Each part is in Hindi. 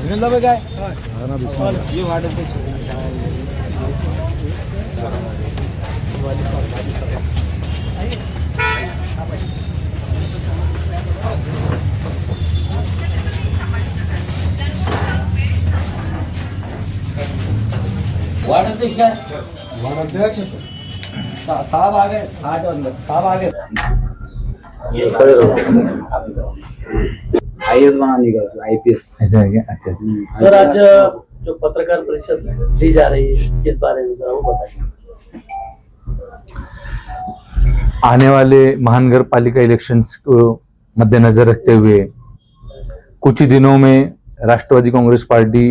बिस्मिल्लाह काय ये वाटत वाटत काय साहब आ गए साहब आ गए आईएएस बनाने का आईपीएस ऐसा है क्या? अच्छा अच्छा। सर आज जो पत्रकार परिषद दी जा रही है किस बारे में जरा वो बताइए। आने वाले महानगर पालिका इलेक्शंस को मद्देनजर रखते हुए कुछ ही दिनों में राष्ट्रवादी कांग्रेस पार्टी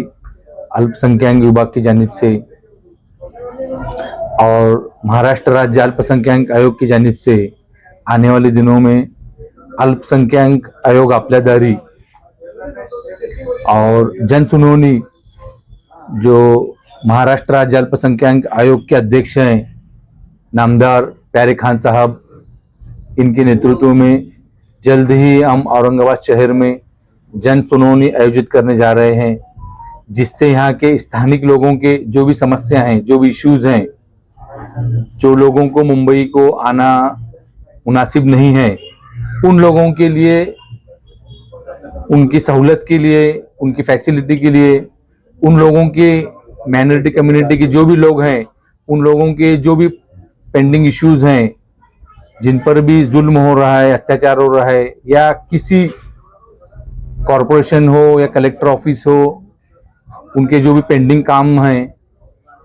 अल्पसंख्यक विभाग की जानिब से और महाराष्ट्र राज्य अल्पसंख्यक आयोग की जानिब से आने वाले दिनों में अल्पसंख्यक आयोग आपल्या दारी और जन सुनवाई जो महाराष्ट्र राज्य अल्पसंख्यक आयोग के अध्यक्ष हैं नामदार प्यारे खान साहब, इनके नेतृत्व में जल्द ही हम औरंगाबाद शहर में जन सुनवाई आयोजित करने जा रहे हैं, जिससे यहाँ के स्थानिक लोगों के जो भी समस्या हैं, जो भी इश्यूज हैं, जो लोगों को मुंबई को आना मुनासिब नहीं है, उन लोगों के लिए, उनकी सहूलत के लिए, उनकी फैसिलिटी के लिए, उन लोगों के माइनॉरिटी कम्युनिटी के जो भी लोग हैं, उन लोगों के जो भी पेंडिंग इश्यूज हैं, जिन पर भी जुल्म हो रहा है, अत्याचार हो रहा है, या किसी कॉरपोरेशन हो या कलेक्टर ऑफिस हो, उनके जो भी पेंडिंग काम हैं,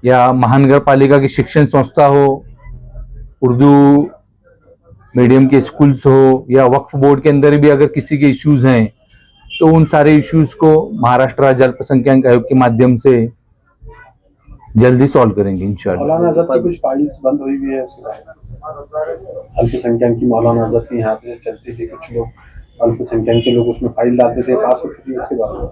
या महानगर पालिका की शिक्षण संस्था हो, उर्दू मीडियम के स्कूल्स हो, या वक्फ बोर्ड के अंदर भी अगर किसी के इश्यूज हैं, तो उन सारे इश्यूज को महाराष्ट्र राज्य अल्पसंख्यक आयोग के माध्यम से जल्दी सॉल्व करेंगे इंशाल्लाह। मौलाना आजाद की कुछ फाइल्स बंद हुई भी है, उसके बारे में अल्पसंख्यक की मौलाना आजाद की यहाँ पे चलती थी, कुछ लोग अल्पसंख्यक के लोग उसमें फाइल डालते थे, पास होती थी, उसके बारे में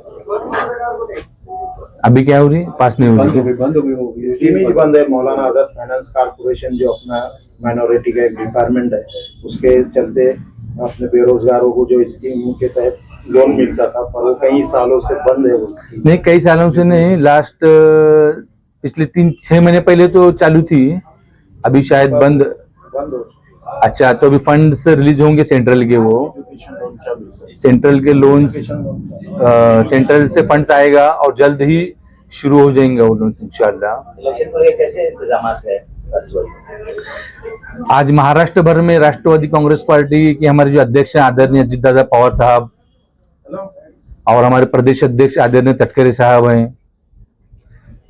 अभी क्या हो रही है? पास नहीं हो रही, बंद हो गई स्कीम ही बंद है। मौलाना आजाद फाइनेंस कारपोरेशन जो अपना माइनॉरिटी का एक डिपार्टमेंट है, उसके चलते अपने बेरोजगारों को जो स्कीम के तहत लोन मिलता था, पर वो कई सालों से बंद है। वो स्कीम नहीं, कई सालों से नहीं, लास्ट पिछले 3-6 महीने पहले तो चालू थी, अभी शायद बंद हो अच्छा, तो अभी फंड्स रिलीज होंगे सेंट्रल के, वो सेंट्रल के लोन्स, सेंट्रल से फंड्स आएगा और जल्द ही शुरू हो जाएंगे वो लोन्स इंशाल्लाह। इलेक्शन पर कैसे इंतजाम है? आज महाराष्ट्र भर में राष्ट्रवादी कांग्रेस पार्टी के हमारे जो अध्यक्ष हैं आदरणीय अजित दादा पवार साहब और हमारे प्रदेश अध्यक्ष आदरणीय तटकरे साहब हैं,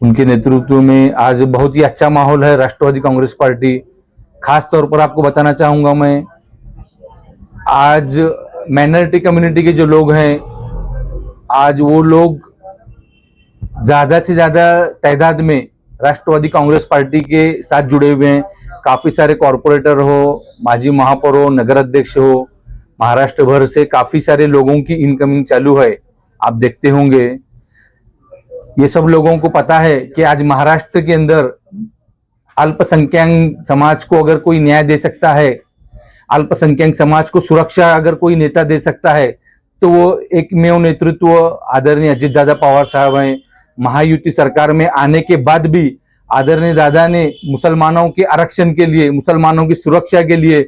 उनके नेतृत्व में आज बहुत ही अच्छा माहौल है। राष्ट्रवादी कांग्रेस पार्टी, खास तौर पर आपको बताना चाहूंगा मैं, आज माइनॉरिटी कम्युनिटी के जो लोग हैं, आज वो लोग ज्यादा से ज्यादा तादाद में राष्ट्रवादी कांग्रेस पार्टी के साथ जुड़े हुए हैं। काफी सारे कॉरपोरेटर हो, माजी महापौर हो, नगर अध्यक्ष हो, महाराष्ट्र भर से काफी सारे लोगों की इनकमिंग चालू है, आप देखते होंगे। ये सब लोगों को पता है कि आज महाराष्ट्र के अंदर अल्पसंख्यक समाज को अगर कोई न्याय दे सकता है, अल्पसंख्यक समाज को सुरक्षा अगर कोई नेता दे सकता है, तो वो एकमेव नेतृत्व आदरणीय अजित दादा पवार साहब हैं। महायुति सरकार में आने के बाद भी आदरणीय दादा ने मुसलमानों के आरक्षण के लिए, मुसलमानों की सुरक्षा के लिए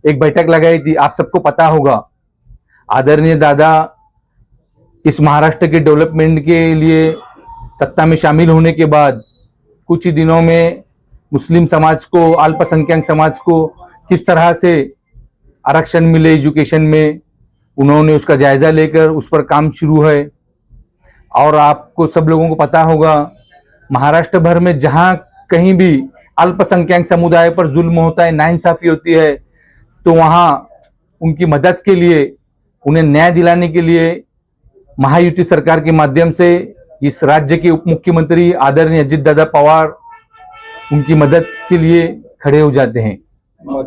एक बैठक लगाई थी, आप सबको पता होगा। आदरणीय दादा इस महाराष्ट्र के डेवलपमेंट के लिए सत्ता में शामिल होने के बाद कुछ ही दिनों में मुस्लिम समाज को, अल्पसंख्यक समाज को किस तरह से आरक्षण मिले एजुकेशन में, उन्होंने उसका जायजा लेकर उस पर काम शुरू है। और आपको सब लोगों को पता होगा, महाराष्ट्र भर में जहां कहीं भी अल्पसंख्यक समुदाय पर जुल्म होता है, नाइंसाफी होती है, तो वहां उनकी मदद के लिए, उन्हें न्याय दिलाने के लिए महायुति सरकार के माध्यम से इस राज्य के उप मुख्यमंत्री आदरणीय अजित दादा पवार उनकी मदद के लिए खड़े हो जाते हैं।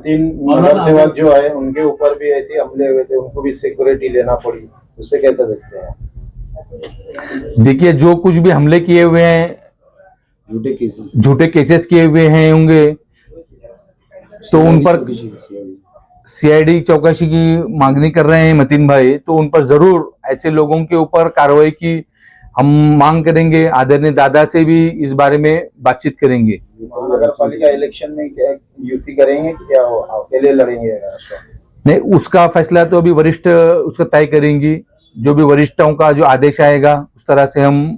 3 नगर सेवक जो है उनके ऊपर भी ऐसे हमले हुए थे, उनको भी सिक्योरिटी लेना पड़ी, उससे कैसे देखते हैं? देखिए, जो कुछ भी हमले किए हुए हैं, झूठे केसेस किए हुए हैं होंगे, तो उन पर सीआईडी चौकसी की मांगनी कर रहे हैं मतीन भाई, तो उन पर जरूर ऐसे लोगों के ऊपर कार्रवाई की हम मांग करेंगे, आदरणीय दादा से भी इस बारे में बातचीत करेंगे। नगर पालिका इलेक्शन में क्या युति करेंगे कि क्या अकेले लड़ेंगे? नहीं, उसका फैसला तो अभी वरिष्ठ उसका तय करेंगी। जो भी वरिष्ठों का जो आदेश आएगा उस तरह से हम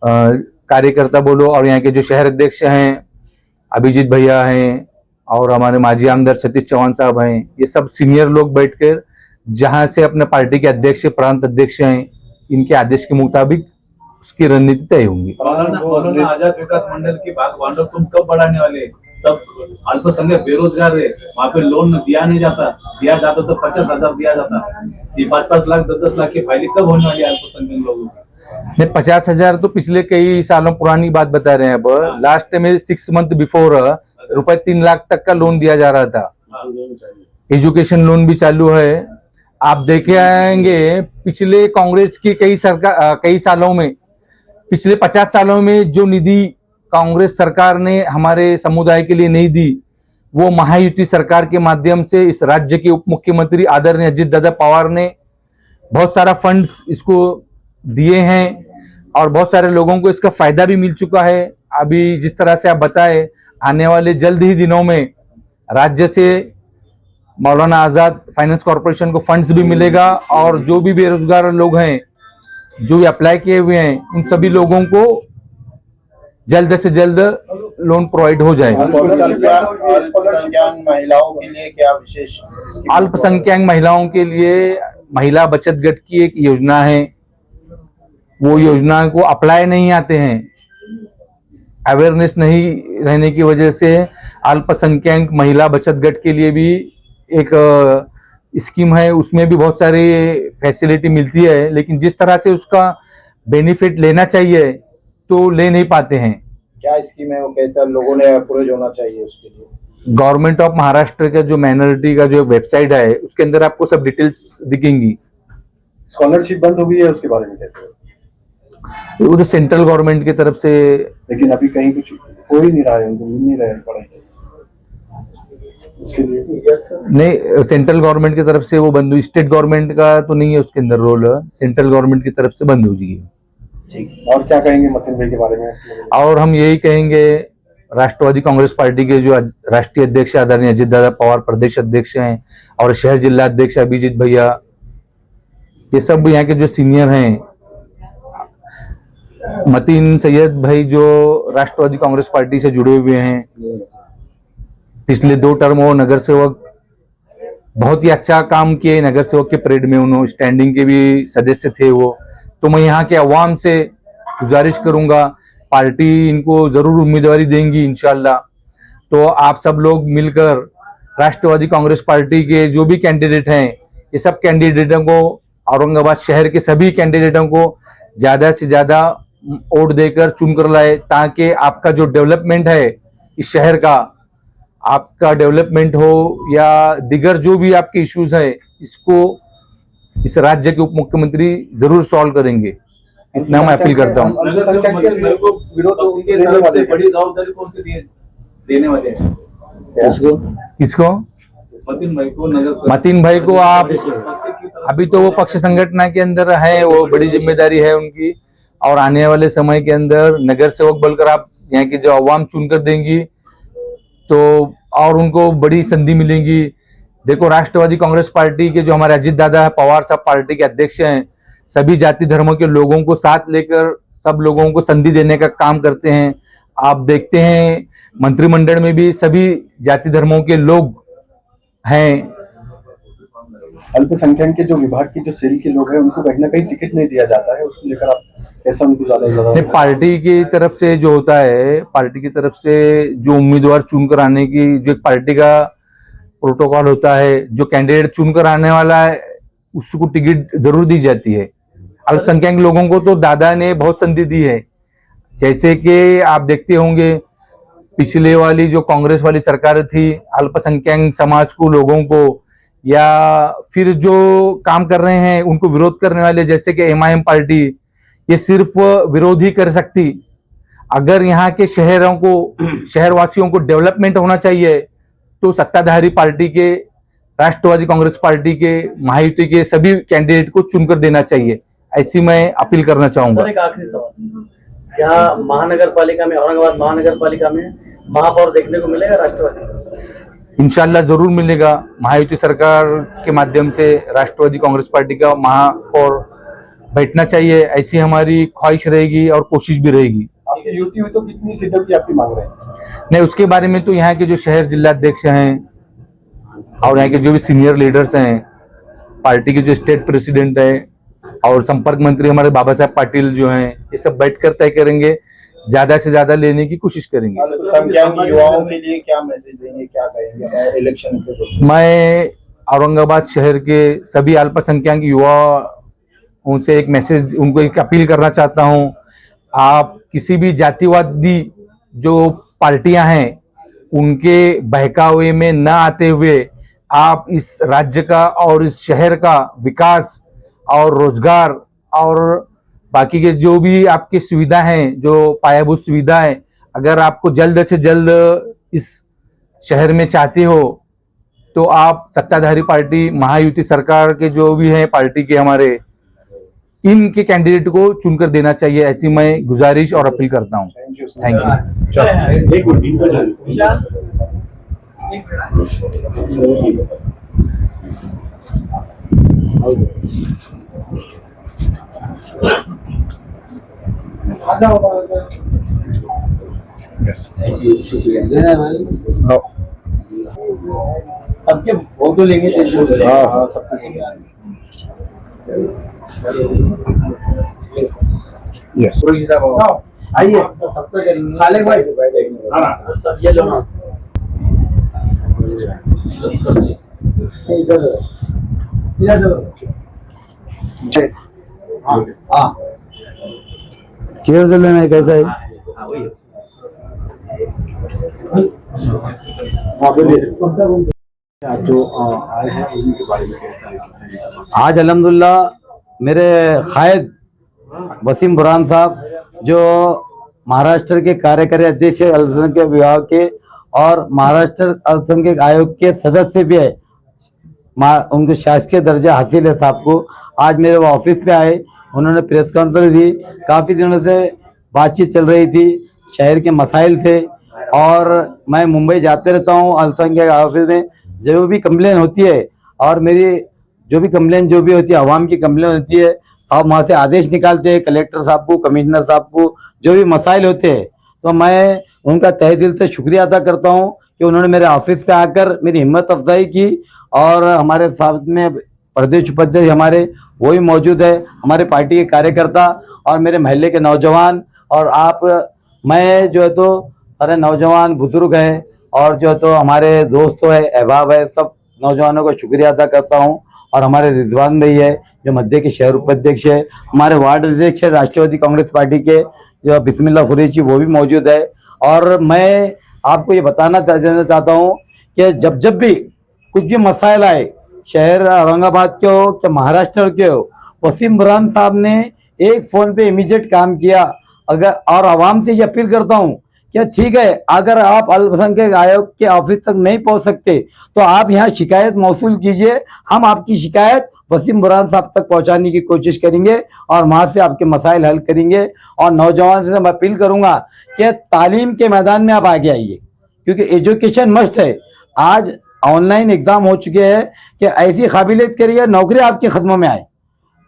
कार्यकर्ता बोलो और यहाँ के जो शहर अध्यक्ष हैं अभिजीत भैया हैं और हमारे माजी आमदार सतीश चौहान साहब हैं, ये सब सीनियर लोग बैठकर जहां से अपने पार्टी के अध्यक्ष प्रांत अध्यक्ष हैं, इनके आदेश के मुताबिक उसकी रणनीति तय होंगी। मौलाना आजाद विकास मंडल की बात वांडो तुम कब बढ़ाने वाले? सब अल्पसंख्यक बेरोजगार है, वहाँ पे लोन दिया नहीं जाता, दिया जाता तो 50,000 दिया जाता। ये 5-5 लाख 10-10 लाख की फाइलिंग कब होने वाली है अल्पसंख्यक लोगों की? नहीं, 50,000 तो पिछले कई सालों पुरानी बात बता रहे हैं। अब लास्ट में 6 मंथ बिफोर रुपए 3 लाख तक का लोन दिया जा रहा था। एजुकेशन लोन भी चालू है। आप देखे आएंगे पिछले कांग्रेस की कई सालों में, पिछले 50 सालों में जो निधि कांग्रेस सरकार ने हमारे समुदाय के लिए नहीं दी, वो महायुति सरकार के माध्यम से इस राज्य के उप मुख्यमंत्री आदरणीय अजित दादा पवार ने बहुत सारा फंड्स इसको दिए हैं और बहुत सारे लोगों को इसका फायदा भी मिल चुका है। अभी जिस तरह से आप बताए, आने वाले जल्द ही दिनों में राज्य से मौलाना आजाद फाइनेंस कॉर्पोरेशन को फंड्स भी मिलेगा और जो भी बेरोजगार लोग हैं, जो भी अप्लाई किए हुए हैं, उन सभी लोगों को जल्द से जल्द लोन प्रोवाइड हो जाएगा। अल्पसंख्यक महिलाओं के लिए क्या विशेष? अल्पसंख्यक महिलाओं के लिए महिला बचत गट की एक योजना है। वो योजना को अप्लाई नहीं आते हैं, अवेयरनेस नहीं रहने की वजह से अल्पसंख्यक महिला बचत गट के लिए भी एक स्कीम है, उसमें भी बहुत सारी फैसिलिटी मिलती है, लेकिन जिस तरह से उसका बेनिफिट लेना चाहिए तो ले नहीं पाते हैं। क्या स्कीम है वो, कैसा लोगों ने अप्रोच होना चाहिए उसके लिए? गवर्नमेंट ऑफ महाराष्ट्र का जो माइनॉरिटी का जो वेबसाइट है उसके अंदर आपको सब डिटेल्स दिखेंगी। स्कॉलरशिप बंद हो गई है, उसके बारे में कैसे? वो तो सेंट्रल गवर्नमेंट की तरफ से, लेकिन अभी कहीं कुछ हो ही नहीं रहा है, उनको मिल नहीं रहा है पढ़ाई उसके लिए। नहीं, सेंट्रल गवर्नमेंट की तरफ से वो बंद हुई, स्टेट गवर्नमेंट का तो नहीं है उसके अंदर रोल, सेंट्रल गवर्नमेंट की तरफ से बंद हो जाएगी। और क्या कहेंगे मतीन भाई के बारे में? और हम यही कहेंगे, राष्ट्रवादी कांग्रेस पार्टी के जो राष्ट्रीय अध्यक्ष आदरणीय अजित दादा पवार प्रदेश अध्यक्ष हैं और शहर जिला अध्यक्ष अभिजीत भैया, ये सब यहाँ के जो सीनियर हैं, मतीन सैयद भाई जो राष्ट्रवादी कांग्रेस पार्टी से जुड़े हुए हैं, पिछले 2 टर्म वो नगर सेवक, बहुत ही अच्छा काम किए नगर सेवक के परेड में, उन्होंने स्टैंडिंग के भी सदस्य थे वो। तो मैं यहाँ के अवाम से गुजारिश करूंगा, पार्टी इनको जरूर उम्मीदवारी देंगी इंशाल्लाह। तो आप सब लोग मिलकर राष्ट्रवादी कांग्रेस पार्टी के जो भी कैंडिडेट हैं, ये सब कैंडिडेटों को, औरंगाबाद शहर के सभी कैंडिडेटों को ज्यादा से ज्यादा वोट देकर चुनकर लाए, ताकि आपका जो डेवलपमेंट है इस शहर का, आपका डेवलपमेंट हो या दिगर जो भी आपके इश्यूज है, इसको इस राज्य के उप मुख्यमंत्री जरूर सॉल्व करेंगे, इतना मैं अपील करता हूँ। बड़ी जवाबदारी कौन सी देने वाले हैं? किसको? मतीन भाई को आप, अभी तो वो पक्ष संगठन के अंदर है, वो बड़ी जिम्मेदारी है उनकी, और आने वाले समय के अंदर नगर सेवक बोलकर आप यहाँ की जो अवाम चुनकर देंगी तो और उनको बड़ी संधि मिलेगी। देखो, राष्ट्रवादी कांग्रेस पार्टी के जो हमारे अजित दादा पवार साहब पार्टी के अध्यक्ष हैं, सभी जाति धर्मों के लोगों को साथ लेकर सब लोगों को संधि देने का काम करते हैं। आप देखते हैं मंत्रिमंडल में भी सभी जाति धर्मों के लोग हैं। अल्पसंख्यक के जो विभाग की जो सेल के लोग हैं, उनको कहीं ना कहीं टिकट नहीं दिया जाता है, उसको लेकर आप कैसा उनको ज्यादा पार्टी की तरफ से जो होता है, पार्टी की तरफ से जो उम्मीदवार चुनकर आने की जो एक पार्टी का प्रोटोकॉल होता है, जो कैंडिडेट चुनकर आने वाला है उसको टिकट जरूर दी जाती है। अल्पसंख्यक लोगों को तो दादा ने बहुत संधि दी है, जैसे कि आप देखते होंगे पिछले वाली जो कांग्रेस वाली सरकार थी, अल्पसंख्यक समाज को, लोगों को, या फिर जो काम कर रहे हैं उनको विरोध करने वाले जैसे कि MIM पार्टी, ये सिर्फ विरोध ही कर सकती। अगर यहाँ के शहरों को, शहरवासियों को डेवलपमेंट होना चाहिए तो सत्ताधारी पार्टी के, राष्ट्रवादी कांग्रेस पार्टी के, महायुति के सभी कैंडिडेट को चुनकर देना चाहिए। ऐसी मैं अपील करना चाहूंगा। सर एक आखिरी सवाल, यहाँ महानगर पालिका में, औरंगाबाद महानगर पालिका में महापौर देखने को मिलेगा राष्ट्रवादी? इंशाल्लाह जरूर मिलेगा। महायुति सरकार के माध्यम से राष्ट्रवादी कांग्रेस पार्टी का महापौर बैठना चाहिए, ऐसी हमारी ख्वाहिश रहेगी और कोशिश भी रहेगी। आपकी युति हुई तो कितनी सीटों की आपकी मांग रहे हैं? नहीं, उसके बारे में तो यहाँ के जो शहर जिलाध्यक्ष हैं और यहाँ के जो भी सीनियर लीडर्स हैं, पार्टी के जो स्टेट प्रेसिडेंट हैं और संपर्क मंत्री हमारे बाबा साहब पाटिल जो हैं, ये सब बैठकर तय करेंगे, ज्यादा से ज्यादा लेने की कोशिश करेंगे। अल्पसंख्यक युवाओं के लिए क्या मैसेज देंगे, क्या कहेंगे इलेक्शन के दौरान? मैं औरंगाबाद शहर के सभी अल्पसंख्यक युवाओं से एक मैसेज, उनको एक अपील करना चाहता हूँ। आप किसी भी जातिवादी जो पार्टियां हैं उनके बहकावे में न आते हुए आप इस राज्य का और इस शहर का विकास और रोजगार और बाकी के जो भी आपकी सुविधा हैं, जो पायाभूत सुविधा है, अगर आपको जल्द से जल्द इस शहर में चाहते हो तो आप सत्ताधारी पार्टी महायुति सरकार के जो भी हैं पार्टी के हमारे, इनके कैंडिडेट को चुनकर देना चाहिए, ऐसी मैं गुजारिश और अपील करता हूं। Thank you. विशाल, सबके फोटो लेंगे। हाँ, सब कुछ यस। आइए, सबसे करेंगे खालिक भाई। सब ये लो ना। इधर हाँ, केयर से लेना है, कैसा है? जो आए हैं उनके बारे में कैसा है? आज अल्हम्दुलिल्लाह मेरे कायद वसीम बुरहान साहब जो महाराष्ट्र के कार्यकारी अध्यक्ष है अल्पसंख्यक विभाग के और महाराष्ट्र अल्पसंख्यक आयोग के सदस्य भी है, उनको शासकीय दर्जा हासिल है साहब को। आज मेरे वो ऑफिस पे आए, उन्होंने प्रेस कॉन्फ्रेंस दी। काफ़ी दिनों से बातचीत चल रही थी, शहर के मसाइल थे और मैं मुंबई जाते रहता हूँ अल्पसंख्यक ऑफिस में। जो भी कंप्लेन होती है और मेरी जो भी कंप्लेन जो भी होती है, आवाम की कंप्लेन होती है, साहब वहाँ से आदेश निकालते हैं कलेक्टर साहब को, कमिश्नर साहब को, जो भी मसाइल होते हैं। तो मैं उनका तहे दिल से शुक्रिया अदा करता हूँ कि उन्होंने मेरे ऑफिस पे आकर मेरी हिम्मत अफजाई की। और हमारे साथ में प्रदेश उपाध्यक्ष हमारे वो भी मौजूद है, हमारे पार्टी के कार्यकर्ता और मेरे महल्ले के नौजवान और आप, मैं जो है तो सारे नौजवान बुजुर्ग हैं और जो है तो हमारे दोस्तों है, अहबाब है, सब नौजवानों का शुक्रिया अदा करता हूँ। और हमारे रिजवान भाई है जो मध्य के शहर उपाध्यक्ष है, हमारे वार्ड अध्यक्ष है राष्ट्रवादी कांग्रेस पार्टी के जो बिस्मिल्लाह कुरैशी, वो भी मौजूद है। और मैं आपको ये बताना चाहता हूँ कि जब भी कुछ भी मसाइल आए, शहर औरंगाबाद के हो कि महाराष्ट्र के हो, वसीम बुरहान साहब ने एक फ़ोन पे इमीडिएट काम किया। अगर और आवाम से ये अपील करता हूँ कि ठीक है, अगर आप अल्पसंख्यक आयोग के ऑफिस तक नहीं पहुँच सकते तो आप यहाँ शिकायत मौसूल कीजिए, हम आपकी शिकायत वसीम बुरहान साहब तक पहुँचाने की कोशिश करेंगे और वहाँ से आपके मसाइल हल करेंगे। और नौजवान से मैं अपील करूँगा कि तालीम के मैदान में आप आगे आइए, क्योंकि एजुकेशन मस्ट है। आज ऑनलाइन एग्जाम हो चुके हैं कि ऐसी काबिलियत करिए नौकरी आपके खत्मों में आए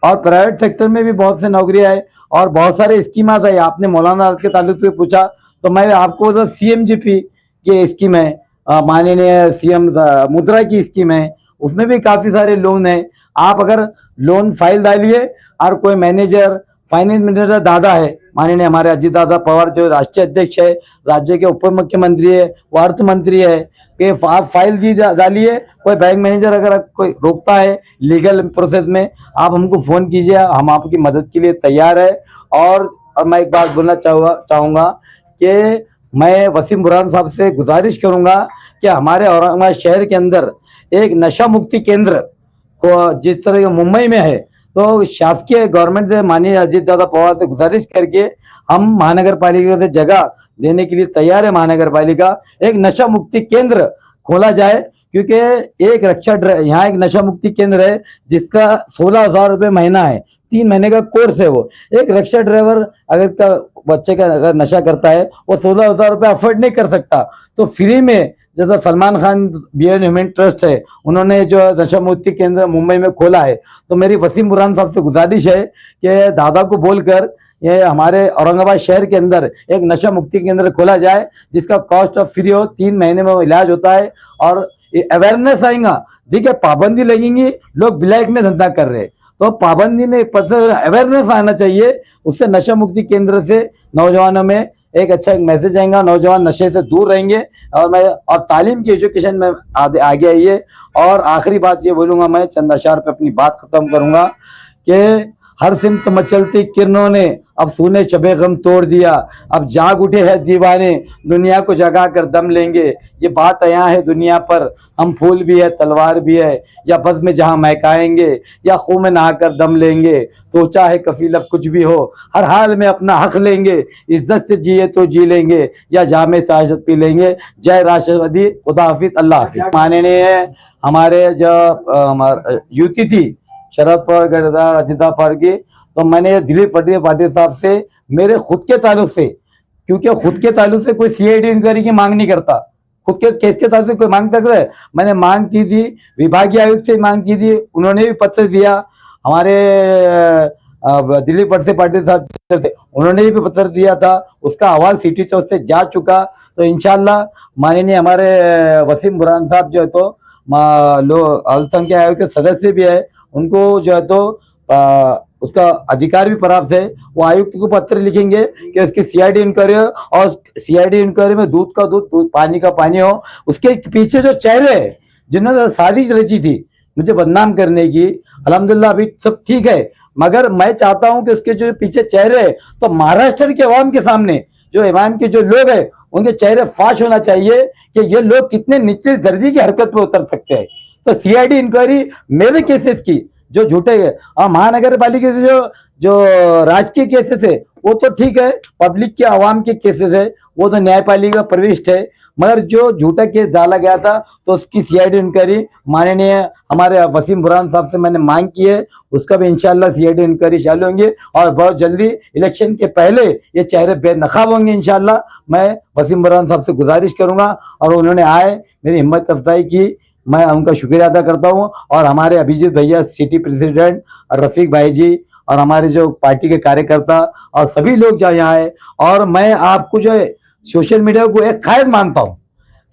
और प्राइवेट सेक्टर में भी बहुत से नौकरी आए और बहुत सारे स्कीमात है। आपने मौलाना के ताल्लुक से पूछा तो मैं आपको तो CMGP की स्कीम है, माननीय CM मुद्रा की स्कीम है, उसमें भी काफ़ी सारे लोन है। आप अगर लोन फाइल डालिए और कोई मैनेजर, फाइनेंस मिनिस्टर दादा है, माननीय हमारे अजीत दादा पवार जो राष्ट्रीय अध्यक्ष है, राज्य के उप मुख्यमंत्री है, वो अर्थ मंत्री है, कि आप फाइल दी डालिए। कोई बैंक मैनेजर अगर कोई रोकता है लीगल प्रोसेस में, आप हमको फ़ोन कीजिए, हम आपकी मदद के लिए तैयार है। और मैं एक बात बोलना चाहूँगा कि मैं वसीम बुरहान साहब से गुजारिश करूँगा कि हमारे औरंगाबाद शहर के अंदर एक नशा मुक्ति केंद्र को, जिस तरह मुंबई में है, तो शासकीय गवर्नमेंट से माननीय अजीत दादा पवार से गुजारिश करके हम महानगर पालिका से जगह देने के लिए तैयार है। महानगर पालिका एक नशा मुक्ति केंद्र खोला जाए, क्योंकि एक यहाँ एक नशा मुक्ति केंद्र है जिसका 16,000 रुपये महीना है, 3 महीने का कोर्स है। वो एक रिक्शा ड्राइवर अगर का बच्चे का अगर नशा करता है वो 16,000 रुपये अफोर्ड नहीं कर सकता, तो फ्री में जैसा Salman Khan beyond human trust है उन्होंने जो नशा मुक्ति केंद्र मुंबई में खोला है, तो मेरी वसीम बुरहान साहब से गुजारिश है कि दादा को बोलकर ये हमारे औरंगाबाद शहर के अंदर एक नशा मुक्ति केंद्र खोला जाए जिसका कॉस्ट ऑफ फ्री हो, 3 महीने में इलाज होता है और अवेयरनेस आएगा। देखिए पाबंदी लगेंगी, लोग ब्लैक में धंधा कर रहे हैं, तो पाबंदी ने अवेयरनेस आना चाहिए, उससे नशा मुक्ति केंद्र से नौजवानों में एक अच्छा एक मैसेज आएगा, नौजवान नशे से दूर रहेंगे और तालीम की एजुकेशन में आगे आइए। और आखिरी बात ये बोलूंगा, मैं चंद अशार पे अपनी बात खत्म करूंगा कि हर सिमत मचलती किरणों ने अब सूने शबे गम तोड़ दिया, अब जाग उठे हैं दीवाने, दुनिया को जगा कर दम लेंगे। ये बात यहाँ है दुनिया पर, हम फूल भी है तलवार भी है, या बज़ में जहाँ महकाएंगे या खून में नहा कर दम लेंगे, तो चाहे कफील अब कुछ भी हो हर हाल में अपना हक लेंगे, इज्जत से जिए तो जी लेंगे या जामे साजत पी लेंगे। जय राष्ट्रवादी, खुदा हाफिज, अल्लाह हाफिज। माननीय हमारे जो युति थी शरद पवार गठबंधन अजिता पवार की, तो मैंने दिलीप पाटिल साहब से मेरे खुद के ताल्लुक से, क्योंकि खुद के ताल्लुक से कोई सीआईडी इंक्वायरी की मांग नहीं करता, खुद के केस के ताल्लुक से कोई मांग करता है। मैंने मांग की थी, विभागीय आयुक्त से मांग की थी, उन्होंने भी पत्र दिया, हमारे दिलीप पाटिल साहब उन्होंने भी पत्र दिया था, उसका हवाल सिटी चौक से जा चुका। तो इंशाल्लाह माननीय हमारे वसीम बुरहान साहब जो है तो अल्पसंख्यक आयोग के सदस्य भी है, उनको जो है तो उसका अधिकार भी प्राप्त है, वो आयुक्त को पत्र लिखेंगे कि उसकी सीआईडी इंक्वायरी हो, और सीआईडी इंक्वायरी में दूध का दूध पानी का पानी हो। उसके पीछे जो चेहरे हैं जिन्होंने साजिश रची थी मुझे बदनाम करने की, अल्हम्दुलिल्लाह अभी सब ठीक है, मगर मैं चाहता हूं कि उसके जो पीछे चेहरे हैं तो महाराष्ट्र के अवाम के सामने जो इमाम के जो लोग हैं उनके चेहरे फाश होना चाहिए कि ये लोग कितने निचले दर्जे की हरकत पे उतर सकते हैं। तो सीआईडी इंक्वायरी मेरे केसेस की जो झूठे महानगर पालिका के जो राजकीय केसेस है वो तो ठीक है, पब्लिक के आवाम के केसेस है वो तो न्यायपालिका प्रविष्ट है, मगर जो झूठा केस डाला गया था तो उसकी सीआईडी इंक्वायरी माननीय हमारे वसीम बुरहान साहब से मैंने मांग की है, उसका भी इंशाल्लाह सीआईडी इंक्वायरी चालू होंगी और बहुत जल्दी इलेक्शन के पहले ये चेहरे बेनकाब होंगे इंशाल्लाह। मैं वसीम बुरहान साहब से गुजारिश करूंगा और उन्होंने आए मेरी हिम्मत अफजाई की, मैं उनका शुक्रिया अदा करता हूं। और हमारे अभिजीत भैया सिटी प्रेसिडेंट और रफीक भाई जी और हमारे जो पार्टी के कार्यकर्ता और सभी लोग जो यहाँ आए, और मैं आपको जो है सोशल मीडिया को एक कायद मानता हूँ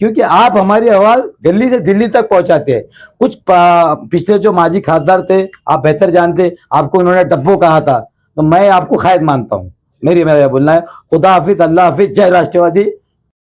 क्योंकि आप हमारी आवाज दिल्ली से दिल्ली तक पहुंचाते हैं। कुछ पिछले जो माजी खासदार थे आप बेहतर जानते, आपको उन्होंने डब्बो कहा था, तो मैं आपको कायद मानता हूँ। मेरा बोलना है। खुदा हाफिज, अल्लाह हाफिज, जय राष्ट्रवादी।